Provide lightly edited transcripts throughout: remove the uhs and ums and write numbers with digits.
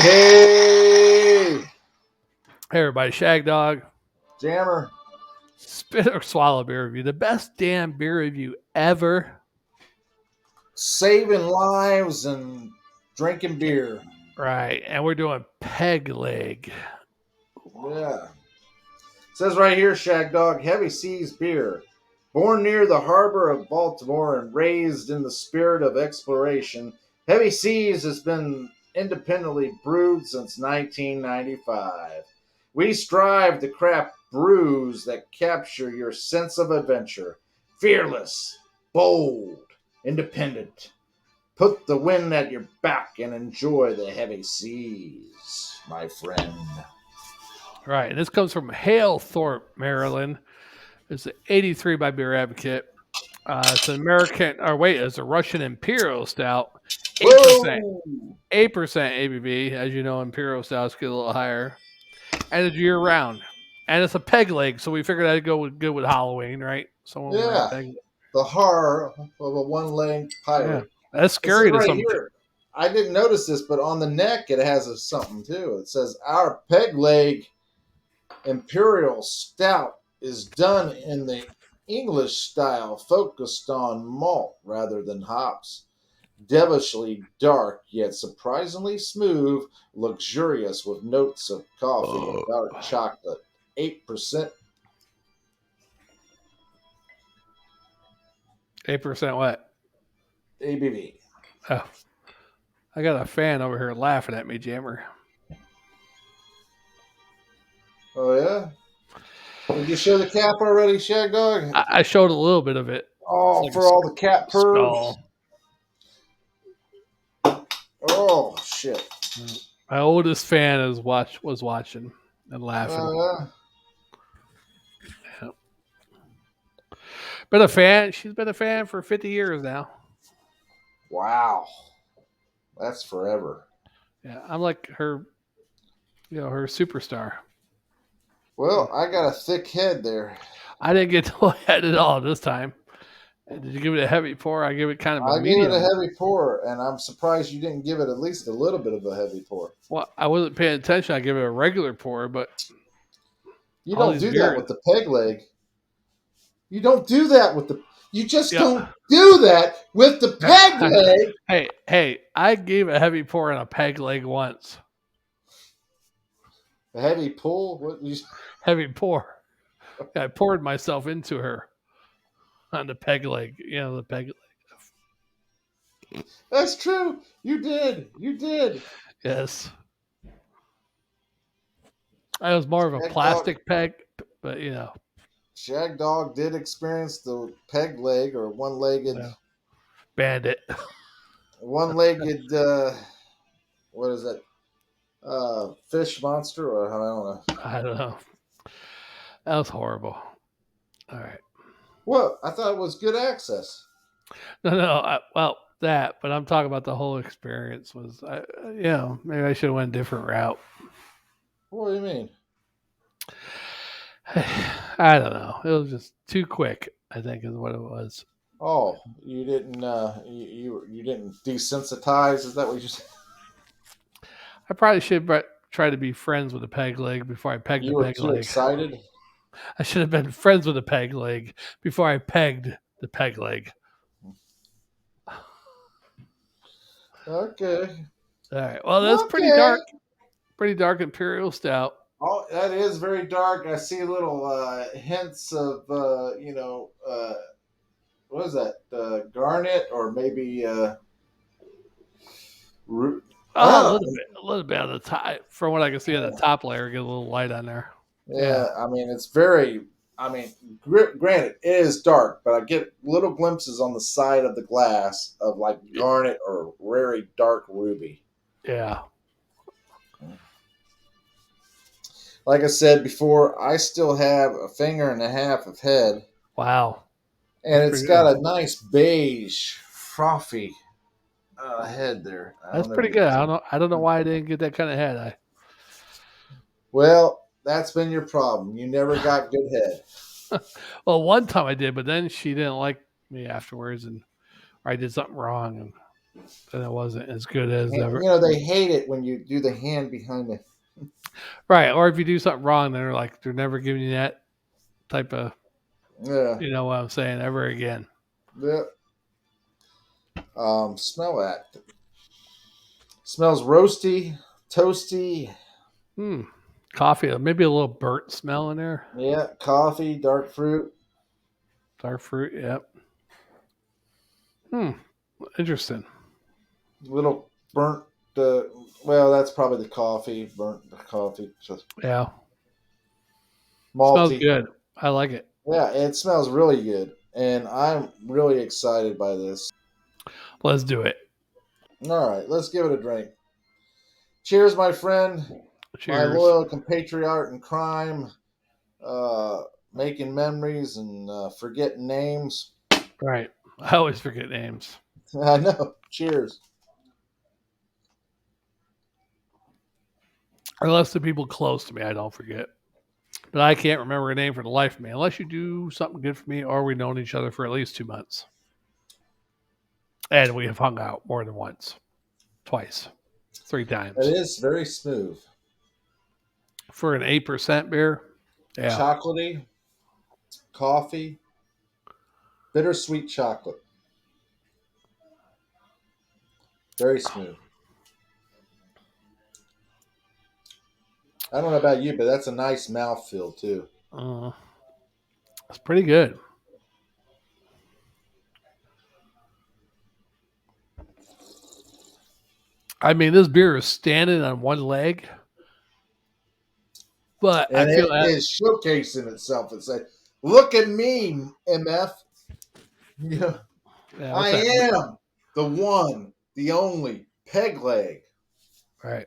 Hey, Hey everybody, Shagdog, Jammer. Spit or Swallow beer review, the best damn beer review ever. Saving lives and drinking beer. Right, and we're doing Peg Leg. Yeah. It says right here, Shagdog, Heavy Seas Beer. Born near the harbor of Baltimore and raised in the spirit of exploration, Heavy Seas has been independently brewed since 1995. We strive to craft brews that capture your sense of adventure. Fearless, bold, independent. Put the wind at your back and enjoy the heavy seas, my friend. Right, and this comes from Halethorpe, Maryland. It's an 83 by Beer Advocate. It's an it's a Russian Imperial Stout, 8%, Whoa! 8% ABV. As you know, Imperial Stouts get a little higher, and it's year round. And it's a Peg Leg, so we figured that'd go good with Halloween, right? Someone wearing a Yeah, peg. the horror of a one-legged Yeah, pirate. that's It says scary to right some. here. I didn't notice this, but on the neck it has something too. It says our peg leg Imperial Stout is done in the English style, focused on malt rather than hops. Devilishly dark, yet surprisingly smooth, luxurious with notes of coffee and dark chocolate. 8%. 8% what? ABV. Oh, I got a fan over here laughing at me, Jammer. Oh, yeah? Did you show the cap already, Shagdog? I showed a little bit of it. It's Oh, like for all the cat pervs? skull. Oh, shit. My oldest fan was watching and laughing. Uh, Yeah. Been a fan. She's been a fan for 50 years now. wow. That's forever. Yeah, I'm like her, her superstar. Well, I got a thick head there. I didn't get to head at all this time. Did you give it a heavy pour? I give it kind of a I gave it a medium. heavy pour, and I'm surprised you didn't give it at least a little bit of a heavy pour. Well, I wasn't paying attention. I give it a regular pour, but You all don't these do that beers. with the peg leg. You don't do that with the. You just Yeah. don't do that with the peg leg. Hey! I gave a heavy pour in a Peg Leg once. A heavy pull. What you? Heavy pour. I poured myself into her on the Peg Leg. The Peg Leg. That's true. You did. You did. Yes. I was more of a plastic peg, but Shagdog did experience the peg leg or one-legged, bandit. one-legged. What is that? Fish monster, or I don't know. I don't know. That was horrible. All right. Well, I thought it was good access. No. That, but I'm talking about the whole experience. Maybe I should have went a different route. What do you mean? I don't know. It was just too quick, I think, is what it was. Oh, you didn't. You didn't desensitize. Is that what you said? I probably should try to be friends with the Peg Leg before I pegged You the were Peg too Leg. excited. I should have been friends with the Peg Leg before I pegged the Peg Leg. Okay. All right. Well, that's pretty dark. Pretty dark Imperial Stout. Oh, that is very dark. I see little hints of, what is that? Garnet or maybe root. A little bit on the top. From what I can see on the top layer, get a little light on there. Yeah, I mean, it's very. I mean, granted, it is dark, but I get little glimpses on the side of the glass of like garnet or very dark ruby. Yeah. Like I said before, I still have a finger and a half of head. Wow. And it's got a nice beige, frothy head there. That's pretty good. I don't know why I didn't get that kind of head. Well, that's been your problem. You never got good head. Well, one time I did, but then she didn't like me afterwards, and I did something wrong. and it wasn't as good as You ever. know, they hate it when you do the hand behind the. Right. Or if you do something wrong, then they're never giving you that type of, Yeah. you know what I'm saying, ever again. Yeah. Smell that. Smells roasty, toasty. Hmm. Coffee, maybe a little burnt smell in there. Yeah. Coffee, dark fruit. Dark fruit. Yep. Hmm. Interesting. Little burnt. Uh, well, that's probably the coffee. Burnt the coffee. Just Yeah. Smells malty. good. I like it. Yeah, it smells really good, and I'm really excited by this. Let's do it. All right, let's give it a drink. Cheers, my friend, my Cheers. loyal compatriot in crime, uh, making memories and forgetting names. Right. I always forget names. I know. Cheers. Unless the people close to me, I don't forget. But I can't remember a name for the life of me unless you do something good for me or we've known each other for at least 2 months. And we have hung out more than once, twice, 3 times. It is very smooth, For an 8% beer, yeah. chocolatey, coffee, bittersweet chocolate. Very smooth. I don't know about you, but that's a nice mouthfeel too. It's pretty good. I mean, this beer is standing on one leg, but I And feel it that. is showcasing itself and say, "Look at me, MF. Yeah, Yeah, what's I that? am the one, the only Peg Leg." Right.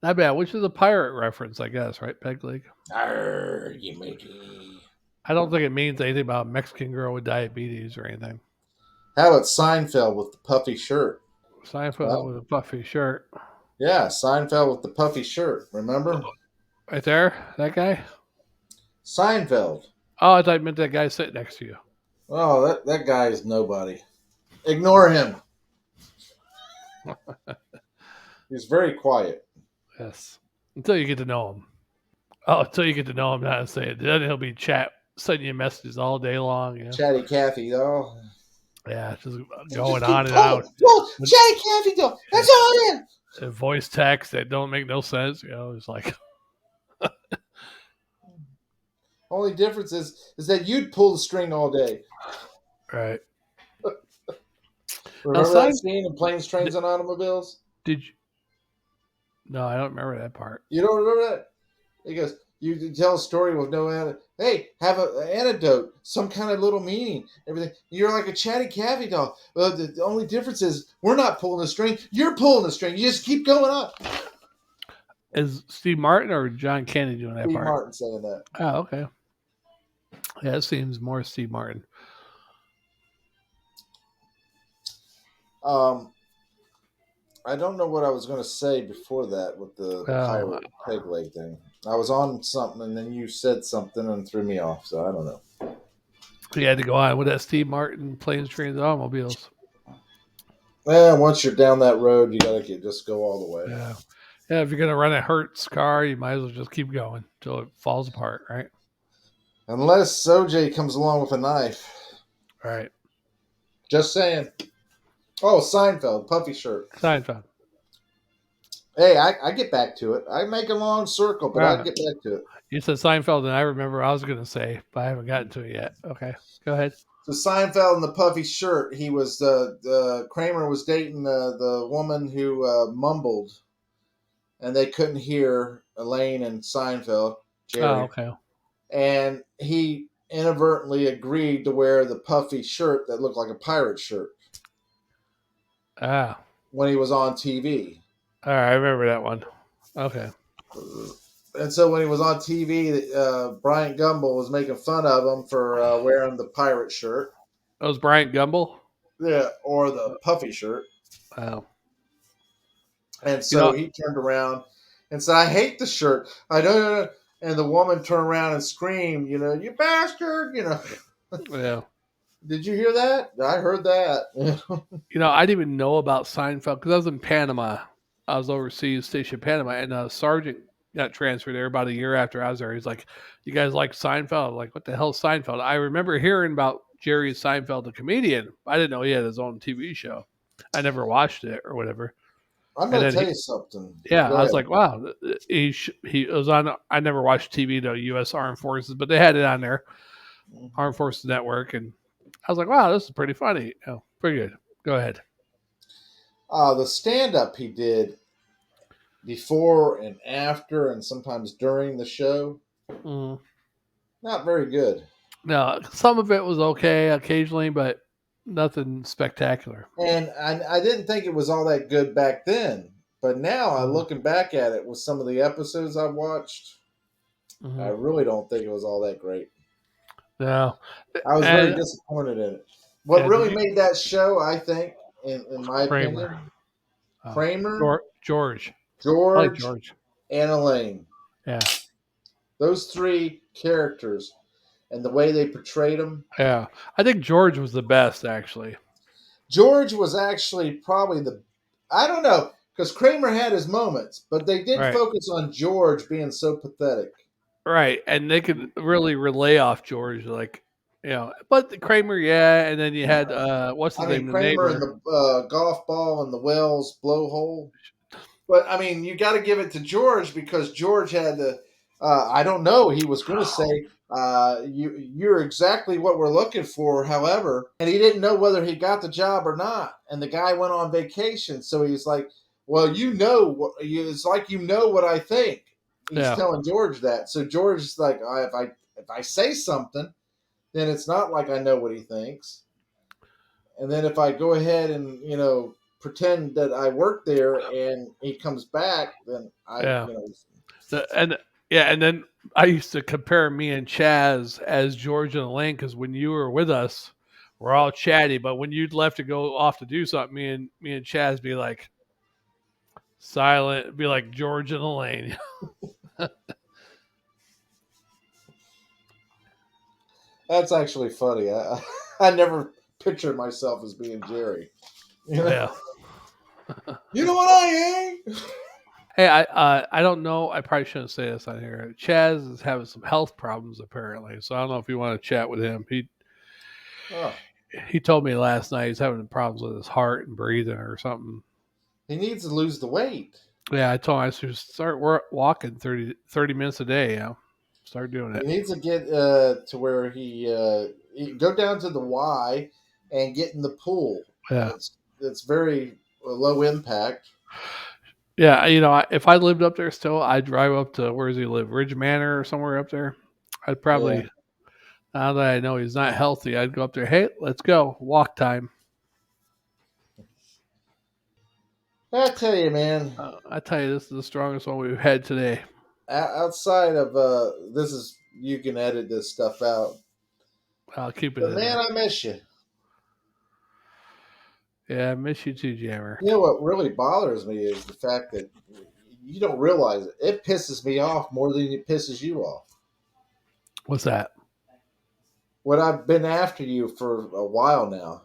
Not bad. Which is a pirate reference, I guess, right? Peg Leg. Arr, you matey. I don't think it means anything about a Mexican girl with diabetes or anything. How about Seinfeld with the puffy shirt? Seinfeld Well, with a puffy shirt. yeah, Seinfeld with the puffy shirt. Remember Right there? That guy? Seinfeld? Oh, I thought you meant that guy sitting next to you. Oh, that guy is nobody. Ignore him. He's very quiet. Yes. Until you get to know him. Oh, until you get to know him, not to say it. Then he'll be sending you messages all day long. Yeah. Chatty Cathy, though. Yeah, just Just going keep on and pulling. on. Pull, With, Chatty Cathy, though. That's all it is. voice texts that don't make no sense. You know, it's like, Only difference is that you'd pull the string all day. right. Now, Remember that scene in Planes, Trains, and Automobiles? did you? No, I don't remember that part. You don't remember that? He goes, you tell a story with no antidote. Hey, have an antidote, some kind of little meaning, everything. You're like a chatty Cathy doll. Well, the only difference is we're not pulling the string. You're pulling the string. You just keep going up. Is Steve Martin or John Candy doing that Steve part? Martin saying that. Oh, okay. Yeah, it seems more Steve Martin. I don't know what I was going to say before that with the Oh, pirate peg leg thing. I was on something and then you said something and threw me off. So I don't know. he had to go on with that Steve Martin Planes, Trains, and Automobiles. Once you're down that road, you gotta just go all the way. Yeah. Yeah, if you're going to run a Hertz car, you might as well just keep going until it falls apart, right? Unless OJ comes along with a knife. Right. Just saying. Oh, Seinfeld, puffy shirt. Seinfeld. Hey, I get back to it. I make a long circle, but I Right. get back to it. You said Seinfeld, and I remember I was going to say, but I haven't gotten to it yet. Okay. Go ahead. So Seinfeld in the puffy shirt. He was Kramer was dating the woman who mumbled, and they couldn't hear Elaine and Seinfeld, Oh, Jerry, okay. and he inadvertently agreed to wear the puffy shirt that looked like a pirate shirt Ah. when he was on TV. All right. I remember that one. Okay. And so when he was on TV, Bryant Gumbel was making fun of him for wearing the pirate shirt. That was Bryant Gumbel. Yeah, or the puffy shirt. Wow. And so he turned around and said, "I hate the shirt. I don't know." And the woman turned around and screamed, "You bastard!" Yeah. Did you hear that? I heard that. I didn't even know about Seinfeld because I was in Panama. I was overseas, stationed in Panama, and Sergeant got transferred there about a year after I was there. He's like, "You guys like Seinfeld?" I'm like, what the hell is Seinfeld? I remember hearing about Jerry Seinfeld, the comedian. I didn't know he had his own TV show. I never watched it or whatever. I'm And going to then tell you something. yeah, Go I was ahead. like, wow, he was on. I never watched TV, the U.S. Armed Forces, but they had it on there, Armed Forces Network, and I was like, wow, this is pretty funny. Pretty good. Go ahead. The stand up he did before and after, and sometimes during the show, Mm. not very good. No, some of it was okay occasionally, but nothing spectacular. And I didn't think it was all that good back then. But now, Mhm, looking back at it with some of the episodes I've watched, I mhm. really don't think it was all that great. No, I was very and disappointed in it. What yeah, did really you made that show, I think, in my Kramer? opinion, Kramer, George. I like George, George. and Elaine. Yeah, Those three characters and the way they portrayed them. yeah. I think George was the best, actually. George was actually probably the, I don't know, because Kramer had his moments, but they did Right, focus on George being so pathetic. right, and they could really relay off George, like But the Kramer, yeah, and then you had what's his I mean, name, the Kramer and neighbor. the golf ball and the Wells blowhole. But I mean, you got to give it to George because George had the. I don't know. He was going to say, "You're exactly what we're looking for." However, and he didn't know whether he got the job or not. And the guy went on vacation, so he's like, "Well, it's like you know what I think." He's Yeah, telling George that. So George is like, if I say something, then it's not like I know what he thinks. And then if I go ahead and pretend that I work there and he comes back, then I yeah. And yeah, and then I used to compare me and Chaz as George and Elaine because when you were with us, we're all chatty, but when you'd left to go off to do something, me and Chaz be like silent, be like George and Elaine. That's actually funny. I never pictured myself as being Jerry. You know, Yeah. you know what I am. Hey, I don't know. I probably shouldn't say this on here. Chaz is having some health problems apparently, so I don't know if you want to chat with him. Oh, He told me last night he's having problems with his heart and breathing or something. he needs to lose the weight. Yeah, I told him I should start walking 30 minutes a day. Start doing He it. needs to get to where he go down to the Y and get in the pool. Yeah, It's very low impact. yeah. If I lived up there still, I'd drive up to where does he live, Ridge Manor or somewhere up there. I'd Yeah, probably now that I know he's not healthy, I'd go up there. Hey, let's go walk time. I tell you, man. I tell you, this is the strongest one we've had today. Outside of this is you can edit this stuff out. I'll keep it But in man, there. I miss you. Yeah, I miss you too, Jammer. You know what really bothers me is the fact that you don't realize it. It pisses me off more than it pisses you off. What's that? What I've been after you for a while now.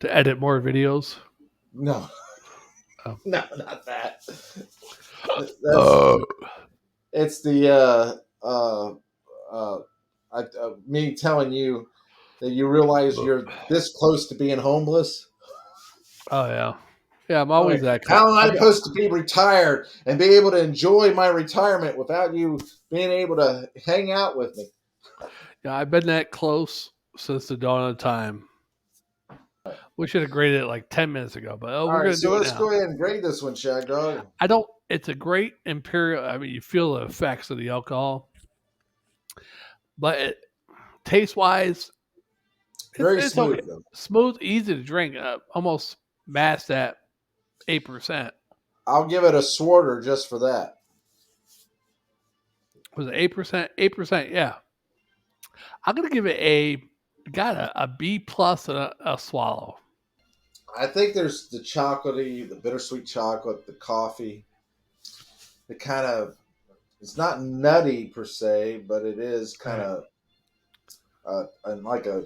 To edit more videos? No, Oh, no, not that. That's oh, it's the uh, me telling you that you realize you're this close to being homeless. oh yeah, yeah. I'm I'm always like, that close. how am I supposed to be retired and be able to enjoy my retirement without you being able to hang out with me? Yeah, I've been that close since the dawn of time. We should have graded it like 10 minutes ago, but All we're right, gonna so do it let's now. go ahead and grade this one, Shagdog. I don't. It's a great imperial. I mean, you feel the effects of the alcohol, but taste wise, it's Very it's okay. smooth, though. Smooth, easy to drink. Almost masked at 8%. I'll give it a Swarter just for that. Was it 8%? 8%. Yeah, I'm gonna give it a B plus and a swallow. I think there's the chocolatey, the bittersweet chocolate, the coffee, the kind of it's not nutty per se, but it is kind Right. of and like a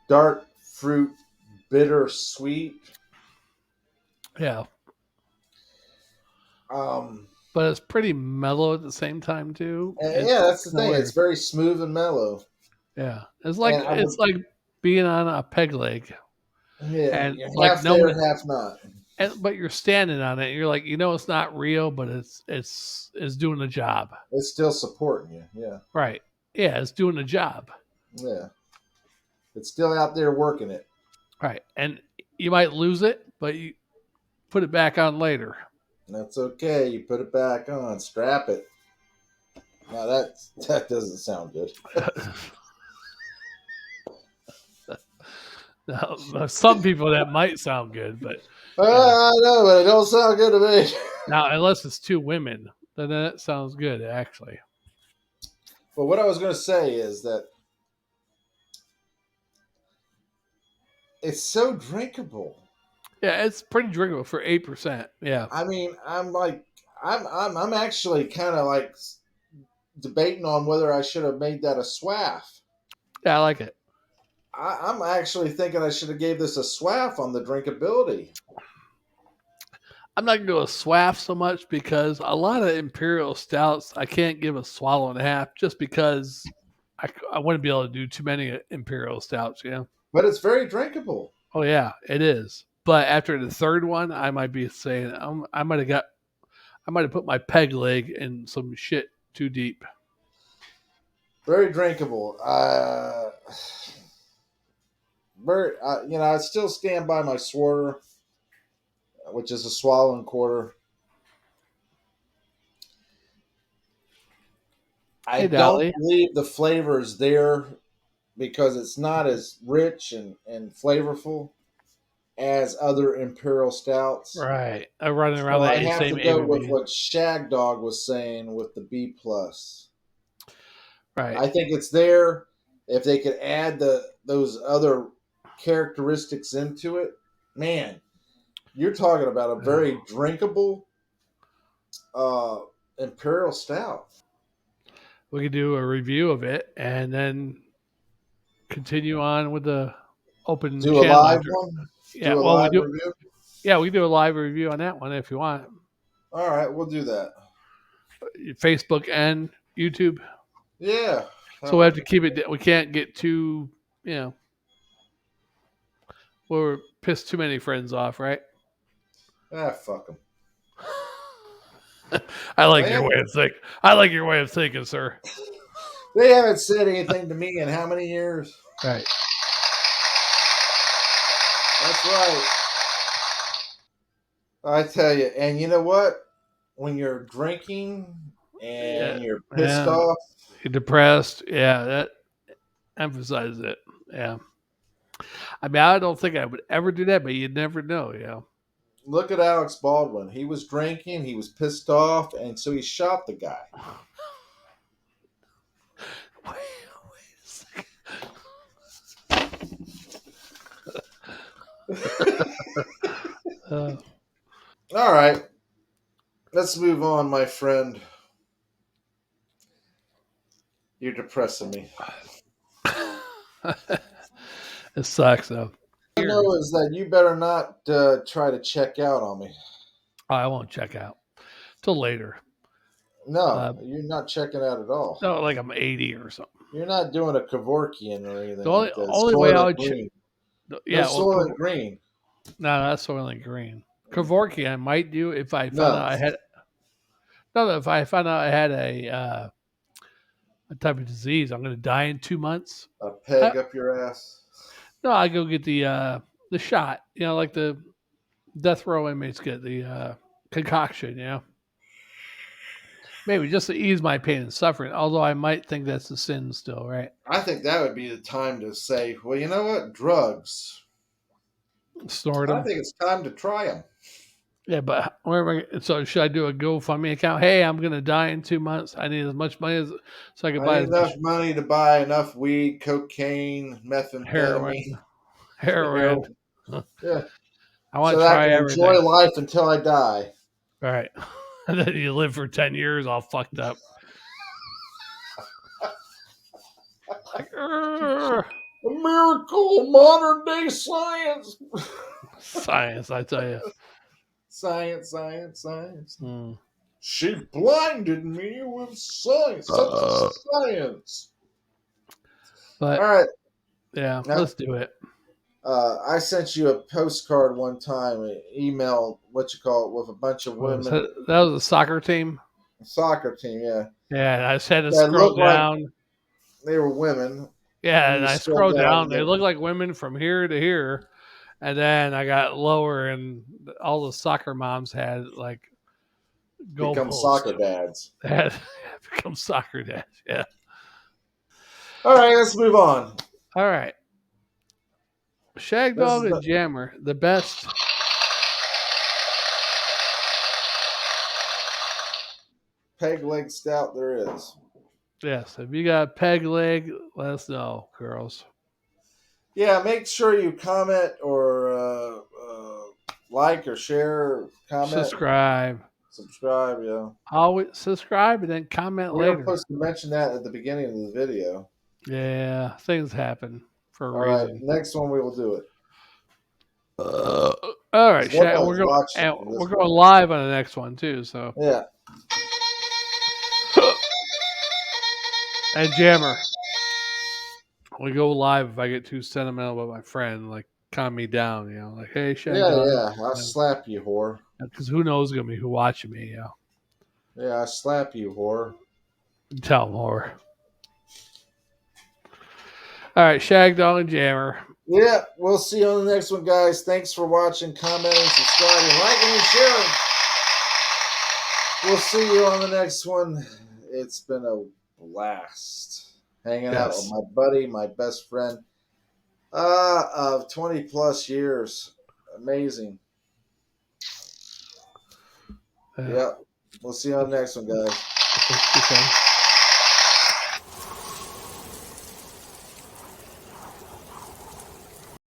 dark fruit, bitter sweet. Yeah, Um, but it's pretty mellow at the same time too. and It's yeah, that's the kind of thing. It's weird. very smooth and mellow. Yeah, it's And I would, like being on a peg leg, yeah, and you're like half there knowing and half not. and but you're standing on it. And you're like, it's not real, but it's doing the job. It's still supporting you. Yeah, Right. Yeah, it's doing the job. yeah. It's still out there working it. Right. And you might lose it, but you put it back on later. That's okay. You put it back on, strap it. Now that doesn't sound good. Now, some people that might sound good, but I know, but it don't sound good to me. now unless it's two women, then that sounds good actually. But what I was going to say is that it's so drinkable. Yeah, it's pretty drinkable for 8%. Yeah. I mean, I'm actually kind of like debating on whether I should have made that a swaff. Yeah, I like it. I'm actually thinking I should have gave this a swaff on the drinkability. I'm not gonna go a swaff so much because a lot of imperial stouts I can't give a swallow and a half just because I wouldn't be able to do too many imperial stouts. Yeah. But it's very drinkable. Oh yeah, it is. But after the third one, I might be saying I might have put my peg leg in some shit too deep. Very drinkable. I still stand by my swerter, which is a swallow and quarter. I Hey, don't Dolly. believe the flavor is there because it's not as rich and flavorful as other imperial stouts. Right. I'm running around So I that have same to go with ABV. what Shagdog was saying with the B plus. Right. I think it's there. If they could add those other characteristics into it, man, you're talking about a very drinkable uh, imperial stout. We could do a review of it and then continue on with the open Do a channel live after. one. Yeah. Do a Well, we live do. review. Yeah, we can do a live review on that one if you want. All right, we'll do that. Facebook and YouTube. Yeah. So we have to keep it. We can't get too, you know, we're piss too many friends off, right? Fuck them. I like your way of thinking. I like your way of thinking, sir. They haven't said anything to me in how many years? Right. That's right. I tell you, and you know what? When you're drinking Yeah. and you're pissed Yeah. off, You're depressed. Yeah. That emphasizes it. Yeah. I mean, I don't think I would ever do that, but you never know. Yeah. look at Alex Baldwin. He was drinking, he was pissed off, and so he shot the guy. Wait a second. All right. Let's move on, my friend. You're depressing me. It sucks though. I know is that you better not try to check out on me. I won't check out till later. No, you're not checking out at all. No, like I'm 80 or something. You're not doing a Kevorkian or anything The like that. only way I Soylent would, Green. No yeah, well, Soylent Green. no, that's Soylent Green. Kevorkian I might do if I found No. out I had. No, if I found out I had a type of disease, I'm going to die in 2 months. A peg up your ass. No, I go get the shot. You know, like the death row inmates get the concoction. You know, maybe just to ease my pain and suffering. Although I might think that's a sin still, right? I think that would be the time to say, well, you know what? Drugs. Snort I them. think it's time to try them. Yeah, but where am I? So should I do a GoFundMe account? Hey, I'm going to die in 2 months. I need as much money as so I can I buy need as enough much money to buy enough weed, cocaine, methamphetamine, heroin. Yeah. I want So to that I try can everything. enjoy life until I die. All right. And then you live for 10 years all fucked up. Like, "Urgh." A miracle of modern day science. Science, I tell you. Science, science, science. Mm. She blinded me with science. Such science. But All right. yeah, Now, let's do it. I sent you a postcard one time, an email, what you call it, with a bunch of women. That was a soccer team. Soccer team, yeah. Yeah, and I just had to That scroll looked like down. they were women. Yeah, And and you I scroll scrolled down down. and They get look like women from here to here. And then I got lower, and all the soccer moms had like become goalposts. soccer dads. They had become soccer dads. Yeah. All right, let's move on. All right. This is Shagdog and the Jammer, the best. Peg Leg Stout there is. Yes. If you got peg leg, let us know, girls. Yeah, make sure you comment or like or share, or comment, Subscribe. subscribe. Yeah, Always subscribe and then comment we were later. supposed to mention that at the beginning of the video. Yeah, things happen for a All right, reason. next one we will do it. All right, 'Cause Shag, nobody's watching this we're going one. live on the next one too. So Yeah. and Jammer, we go live if I get too sentimental about my friend, like calm me down, like hey Yeah, Shagdog, yeah. I'll slap you, whore. because who knows gonna be who watching me, Yeah, I slap you, whore. Tell them more. All right, Shagdog and Jammer. Yeah, we'll see you on the next one, guys. Thanks for watching, commenting, subscribing, liking, and sharing. We'll see you on the next one. It's been a blast hanging out with Yes. my buddy, my best friend of 20 plus years. Amazing. Yeah. Yep. We'll see you on the next one, guys. Okay.